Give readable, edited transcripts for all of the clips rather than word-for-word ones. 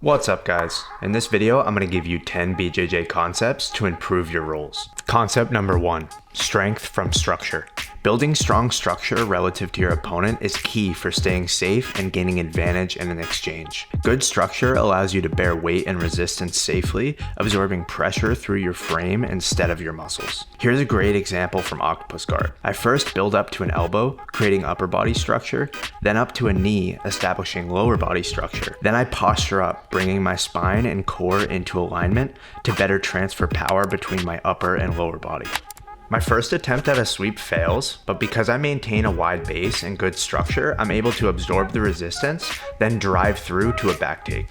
What's up guys? In this video, I'm going to give you 10 BJJ concepts to improve your rolls. Concept number 1, strength from structure. Building strong structure relative to your opponent is key for staying safe and gaining advantage in an exchange. Good structure allows you to bear weight and resistance safely, absorbing pressure through your frame instead of your muscles. Here's a great example from octopus guard. I first build up to an elbow, creating upper body structure, then up to a knee, establishing lower body structure. Then I posture up, bringing my spine and core into alignment to better transfer power between my upper and lower body. My first attempt at a sweep fails, but because I maintain a wide base and good structure, I'm able to absorb the resistance, then drive through to a back take.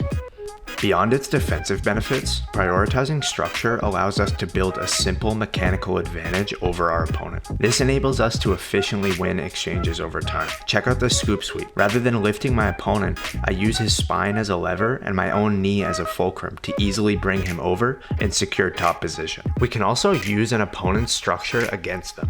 Beyond its defensive benefits, prioritizing structure allows us to build a simple mechanical advantage over our opponent. This enables us to efficiently win exchanges over time. Check out the scoop sweep. Rather than lifting my opponent, I use his spine as a lever and my own knee as a fulcrum to easily bring him over and secure top position. We can also use an opponent's structure against them.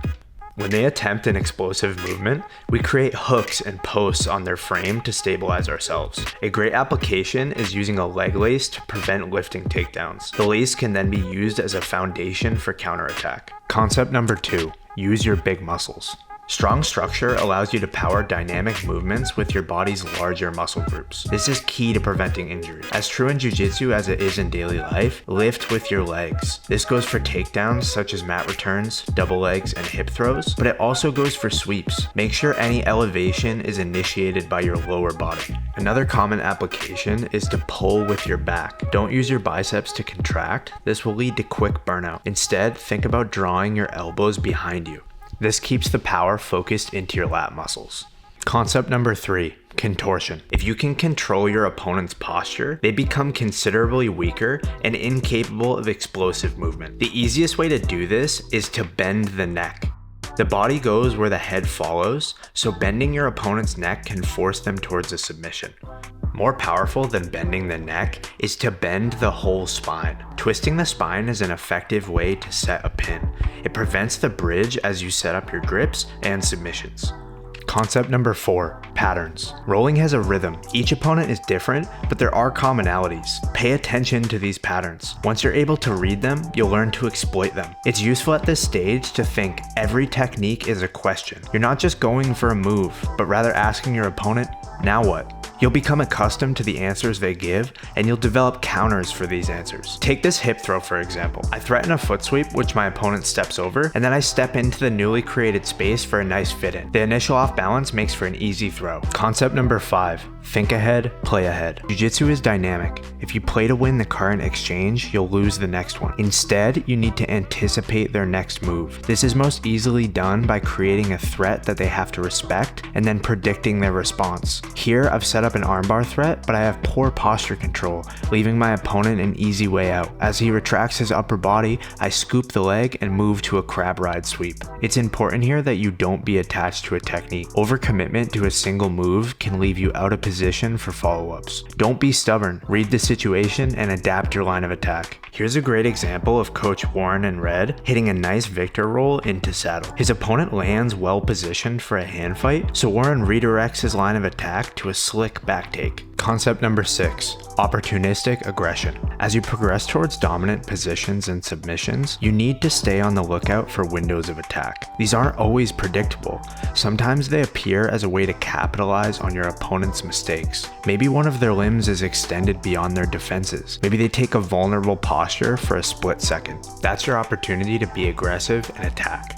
When they attempt an explosive movement, we create hooks and posts on their frame to stabilize ourselves. A great application is using a leg lace to prevent lifting takedowns. The lace can then be used as a foundation for counterattack. Concept number 2, use your big muscles. Strong structure allows you to power dynamic movements with your body's larger muscle groups. This is key to preventing injury. As true in jiu-jitsu as it is in daily life, lift with your legs. This goes for takedowns such as mat returns, double legs, and hip throws, but it also goes for sweeps. Make sure any elevation is initiated by your lower body. Another common application is to pull with your back. Don't use your biceps to contract. This will lead to quick burnout. Instead, think about drawing your elbows behind you. This keeps the power focused into your lat muscles. Concept number 3, contortion. If you can control your opponent's posture, they become considerably weaker and incapable of explosive movement. The easiest way to do this is to bend the neck. The body goes where the head follows, so bending your opponent's neck can force them towards a submission. More powerful than bending the neck is to bend the whole spine. Twisting the spine is an effective way to set a pin. It prevents the bridge as you set up your grips and submissions. Concept number 4, patterns. Rolling has a rhythm. Each opponent is different, but there are commonalities. Pay attention to these patterns. Once you're able to read them, you'll learn to exploit them. It's useful at this stage to think every technique is a question. You're not just going for a move, but rather asking your opponent, now what? You'll become accustomed to the answers they give, and you'll develop counters for these answers. Take this hip throw for example. I threaten a foot sweep, which my opponent steps over, and then I step into the newly created space for a nice fit in. The initial off balance makes for an easy throw. Concept number 5, think ahead, play ahead. Jiu-jitsu is dynamic. If you play to win the current exchange, you'll lose the next one. Instead, you need to anticipate their next move. This is most easily done by creating a threat that they have to respect and then predicting their response. Here, I've set up an armbar threat, but I have poor posture control, leaving my opponent an easy way out. As he retracts his upper body, I scoop the leg and move to a crab ride sweep. It's important here that you don't be attached to a technique. Overcommitment to a single move can leave you out of position for follow-ups. Don't be stubborn, read the situation and adapt your line of attack. Here's a great example of Coach Warren in red hitting a nice Victor roll into saddle. His opponent lands well positioned for a hand fight, so Warren redirects his line of attack to a slick back take. Concept number 6, opportunistic aggression. As you progress towards dominant positions and submissions, you need to stay on the lookout for windows of attack. These aren't always predictable. Sometimes they appear as a way to capitalize on your opponent's mistakes. Maybe one of their limbs is extended beyond their defenses. Maybe they take a vulnerable posture for a split second. That's your opportunity to be aggressive and attack.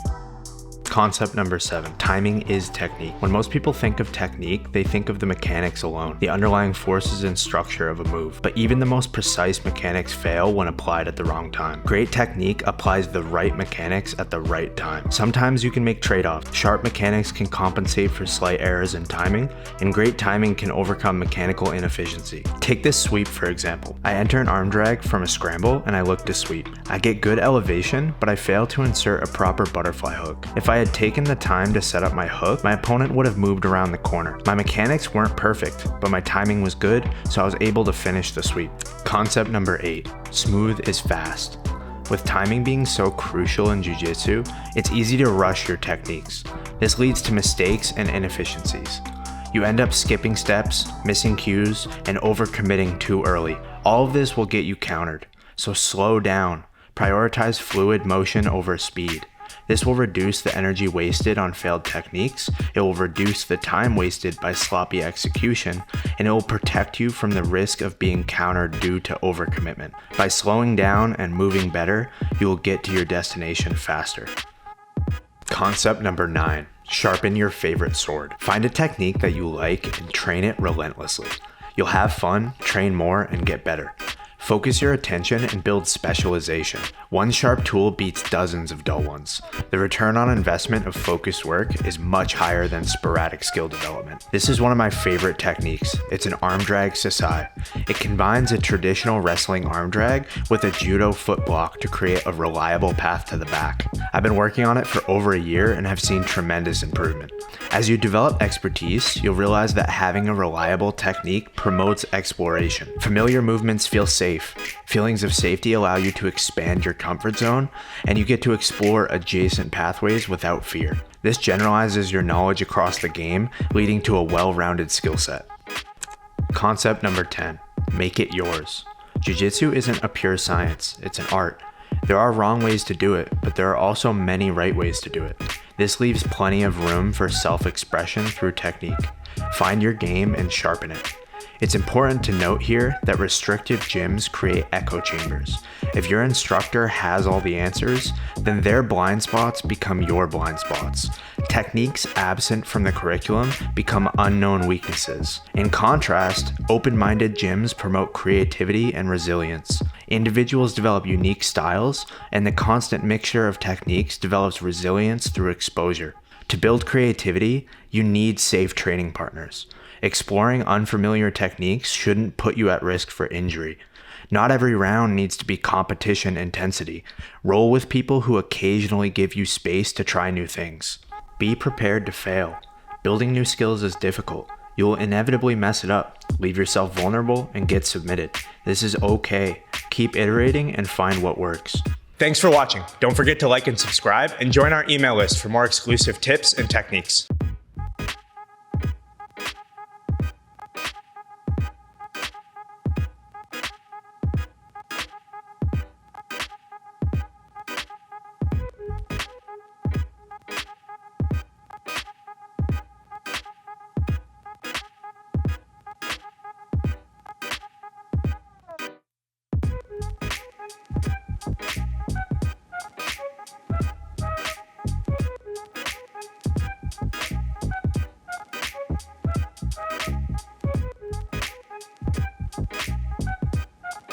Concept number 7, timing is technique. When most people think of technique, they think of the mechanics alone, the underlying forces and structure of a move. But even the most precise mechanics fail when applied at the wrong time. Great technique applies the right mechanics at the right time. Sometimes you can make trade-offs. Sharp mechanics can compensate for slight errors in timing, and great timing can overcome mechanical inefficiency. Take this sweep for example. I enter an arm drag from a scramble and I look to sweep. I get good elevation, but I fail to insert a proper butterfly hook. If I had taken the time to set up my hook, my opponent would have moved around the corner. My mechanics weren't perfect, but my timing was good, so I was able to finish the sweep. Concept number 8, smooth is fast. With timing being so crucial in jiu-jitsu, it's easy to rush your techniques. This leads to mistakes and inefficiencies. You end up skipping steps, missing cues, and overcommitting too early, All of this will get you countered, so slow down. Prioritize fluid motion over speed. This will reduce the energy wasted on failed techniques, it will reduce the time wasted by sloppy execution, and it will protect you from the risk of being countered due to overcommitment. By slowing down and moving better, you will get to your destination faster. Concept number 9. Sharpen your favorite sword. Find a technique that you like and train it relentlessly. You'll have fun, train more, and get better. Focus your attention and build specialization. One sharp tool beats dozens of dull ones. The return on investment of focused work is much higher than sporadic skill development. This is one of my favorite techniques. It's an arm drag sasai. It combines a traditional wrestling arm drag with a judo foot block to create a reliable path to the back. I've been working on it for over a year and have seen tremendous improvement. As you develop expertise, you'll realize that having a reliable technique promotes exploration. Familiar movements feel safe. Feelings of safety allow you to expand your comfort zone, and you get to explore adjacent pathways without fear. This generalizes your knowledge across the game, leading to a well-rounded skill set. Concept number 10. Make it yours. Jiu-jitsu isn't a pure science, it's an art. There are wrong ways to do it, but there are also many right ways to do it. This leaves plenty of room for self-expression through technique. Find your game and sharpen it. It's important to note here that restrictive gyms create echo chambers. If your instructor has all the answers, then their blind spots become your blind spots. Techniques absent from the curriculum become unknown weaknesses. In contrast, open-minded gyms promote creativity and resilience. Individuals develop unique styles, and the constant mixture of techniques develops resilience through exposure. To build creativity, you need safe training partners. Exploring unfamiliar techniques shouldn't put you at risk for injury. Not every round needs to be competition intensity. Roll with people who occasionally give you space to try new things. Be prepared to fail. Building new skills is difficult. You will inevitably mess it up, leave yourself vulnerable, and get submitted. This is okay. Keep iterating and find what works. Thanks for watching. Don't forget to like and subscribe, and join our email list for more exclusive tips and techniques.